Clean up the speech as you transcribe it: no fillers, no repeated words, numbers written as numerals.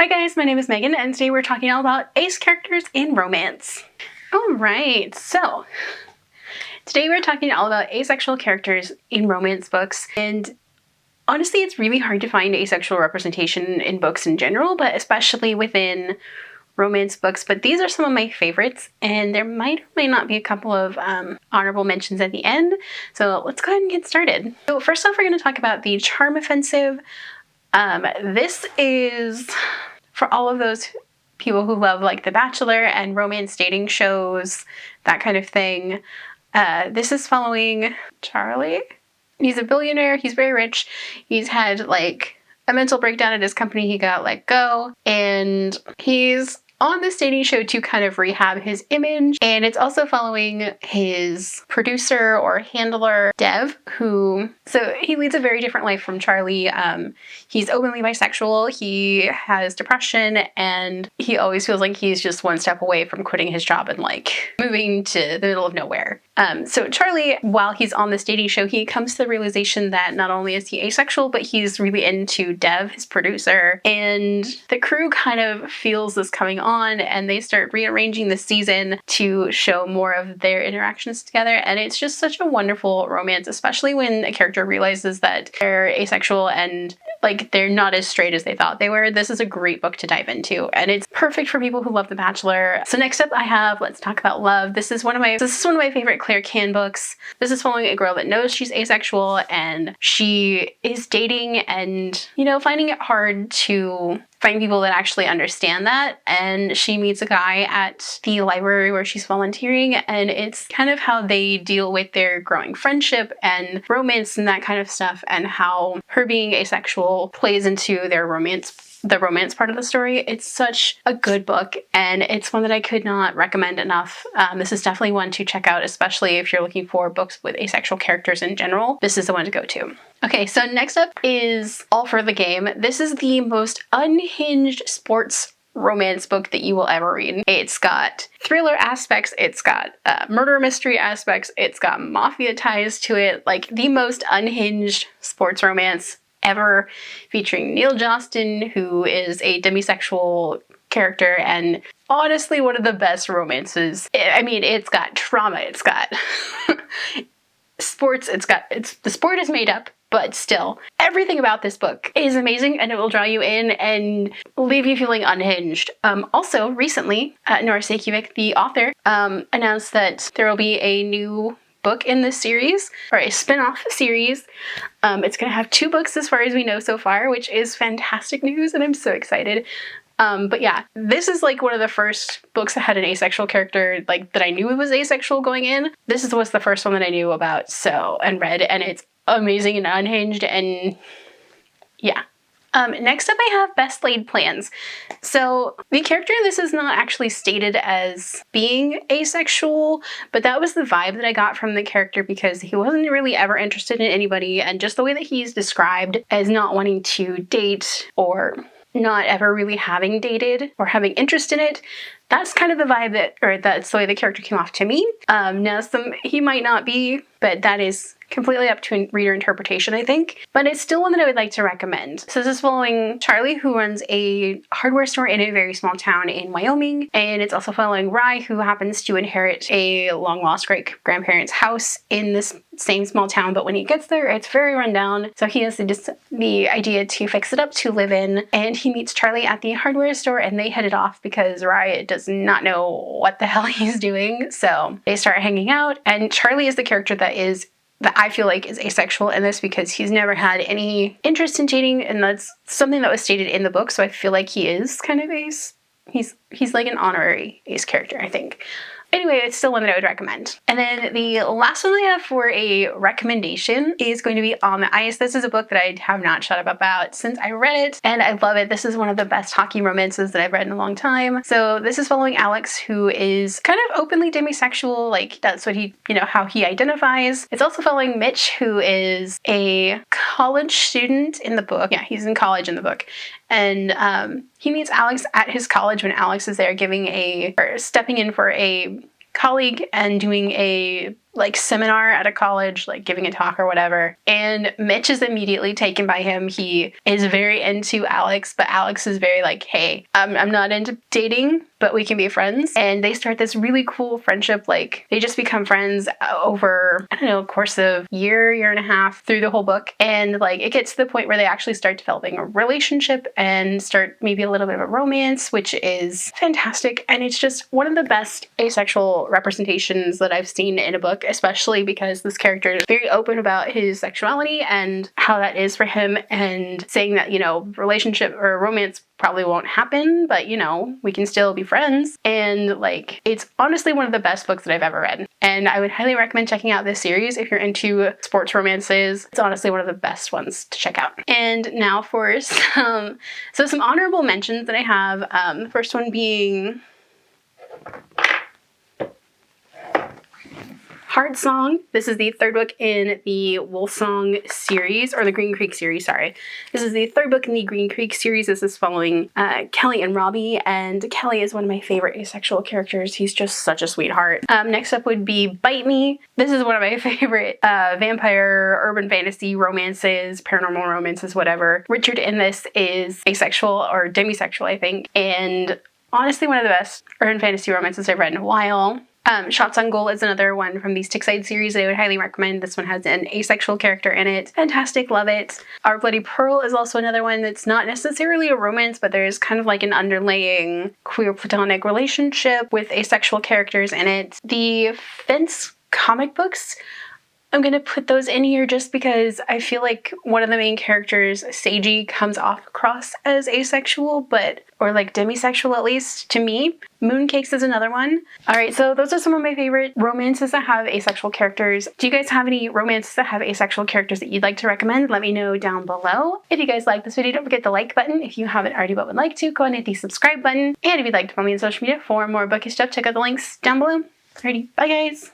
Hi guys, my name is Megan, and today we're talking all about ace characters in romance. Alright, so today we're talking all about asexual characters in romance books, and honestly it's really hard to find asexual representation in books in general, but especially within romance books. But these are some of my favorites, and there might or may not be a couple of honorable mentions at the end, so let's go ahead and get started. So first off, we're going to talk about the Charm Offensive. This is for all of those people who love like The Bachelor and romance dating shows, that kind of thing. This is following Charlie. He's a billionaire, he's very rich, he's had like a mental breakdown at his company, he got let go, and he's on this dating show to kind of rehab his image. And it's also following his producer or handler, Dev, so he leads a very different life from Charlie. He's openly bisexual, he has depression, and he always feels like he's just one step away from quitting his job and like moving to the middle of nowhere. So Charlie, while he's on this dating show, he comes to the realization that not only is he asexual, but he's really into Dev, his producer, and the crew kind of feels this coming on, and they start rearranging the season to show more of their interactions together. And it's just such a wonderful romance, especially when a character realizes that they're asexual and like they're not as straight as they thought they were. This is a great book to dive into, and it's perfect for people who love The Bachelor. So next up I have Let's Talk About Love. This is one of my favorite Claire Can books. This is following a girl that knows she's asexual, and she is dating and, you know, finding it hard to find people that actually understand that. And she meets a guy at the library where she's volunteering, and it's kind of how they deal with their growing friendship and romance and that kind of stuff, and how her being asexual plays into the romance part of the story. It's such a good book, and it's one that I could not recommend enough. This is definitely one to check out, especially if you're looking for books with asexual characters in general. This is the one to go to. Okay, so next up is All for the Game. This is the most unhinged sports romance book that you will ever read. It's got thriller aspects, it's got murder mystery aspects, it's got mafia ties to it, like the most unhinged sports romance ever, featuring Neil Johnston, who is a demisexual character, and honestly one of the best romances. I mean, it's got trauma, it's got sports, the sport is made up, but still, everything about this book is amazing, and it will draw you in and leave you feeling unhinged. Also, recently, Nora Sekiewicz, the author, announced that there will be a new book in this series, or a spin-off series. It's going to have 2 books as far as we know so far, which is fantastic news, and I'm so excited. But yeah, this is like one of the first books that had an asexual character, like that I knew was asexual going in. This was the first one that I knew about and read, and it's amazing and unhinged, and yeah. Next up I have Best Laid Plans. So the character in this is not actually stated as being asexual, but that was the vibe that I got from the character, because he wasn't really ever interested in anybody, and just the way that he's described as not wanting to date, or not ever really having dated or having interest in it, that's kind of the vibe that's the way the character came off to me. Now he might not be, but that is completely up to reader interpretation, I think. But it's still one that I would like to recommend. So this is following Charlie, who runs a hardware store in a very small town in Wyoming. And it's also following Rye, who happens to inherit a long-lost great-grandparents' house in this same small town. But when he gets there, it's very run down. So he has the idea to fix it up to live in. And he meets Charlie at the hardware store, and they headed off because Rye does not know what the hell he's doing. So they start hanging out, and Charlie is the character that I feel like is asexual in this, because he's never had any interest in dating, and that's something that was stated in the book, so I feel like he is kind of ace. He's like an honorary ace character, I think. Anyway, it's still one that I would recommend. And then the last one I have for a recommendation is going to be On the Ice. This is a book that I have not shut up about since I read it, and I love it. This is one of the best hockey romances that I've read in a long time. So this is following Alex, who is kind of openly demisexual, like that's what how he identifies. It's also following Mitch, who is a college student in the book. Yeah, he's in college in the book. And he meets Alex at his college when Alex is there stepping in for a colleague and doing a like seminar at a college, like giving a talk or whatever, and Mitch is immediately taken by him. He is very into Alex, but Alex is very like, hey, I'm not into dating, but we can be friends. And they start this really cool friendship. Like they just become friends over, I don't know, a course of year and a half through the whole book. And like it gets to the point where they actually start developing a relationship and start maybe a little bit of a romance, which is fantastic. And it's just one of the best asexual representations that I've seen in a book, especially because this character is very open about his sexuality and how that is for him, and saying that, you know, relationship or romance probably won't happen, but you know, we can still be friends. And like, it's honestly one of the best books that I've ever read. And I would highly recommend checking out this series if you're into sports romances. It's honestly one of the best ones to check out. And now for some honorable mentions that I have. The first one being Heart Song. This is the third book in the Wolfsong series, or the Green Creek series, sorry. This is the third book in the Green Creek series. This is following Kelly and Robbie, and Kelly is one of my favorite asexual characters. He's just such a sweetheart. Next up would be Bite Me. This is one of my favorite vampire, urban fantasy romances, paranormal romances, whatever. Richard in this is asexual, or demisexual, I think, and honestly one of the best urban fantasy romances I've read in a while. Shots on Goal is another one from the Stickside series that I would highly recommend. This one has an asexual character in it. Fantastic, love it. Our Bloody Pearl is also another one that's not necessarily a romance, but there's kind of like an underlying queer platonic relationship with asexual characters in it. The Fence comic books, I'm gonna put those in here just because I feel like one of the main characters, Seiji, comes across as asexual, or like demisexual at least to me. Mooncakes is another one. Alright, so those are some of my favorite romances that have asexual characters. Do you guys have any romances that have asexual characters that you'd like to recommend? Let me know down below. If you guys like this video, don't forget the like button. If you haven't already but would like to, go ahead and hit the subscribe button. And if you'd like to follow me on social media for more bookish stuff, check out the links down below. Alrighty, bye guys!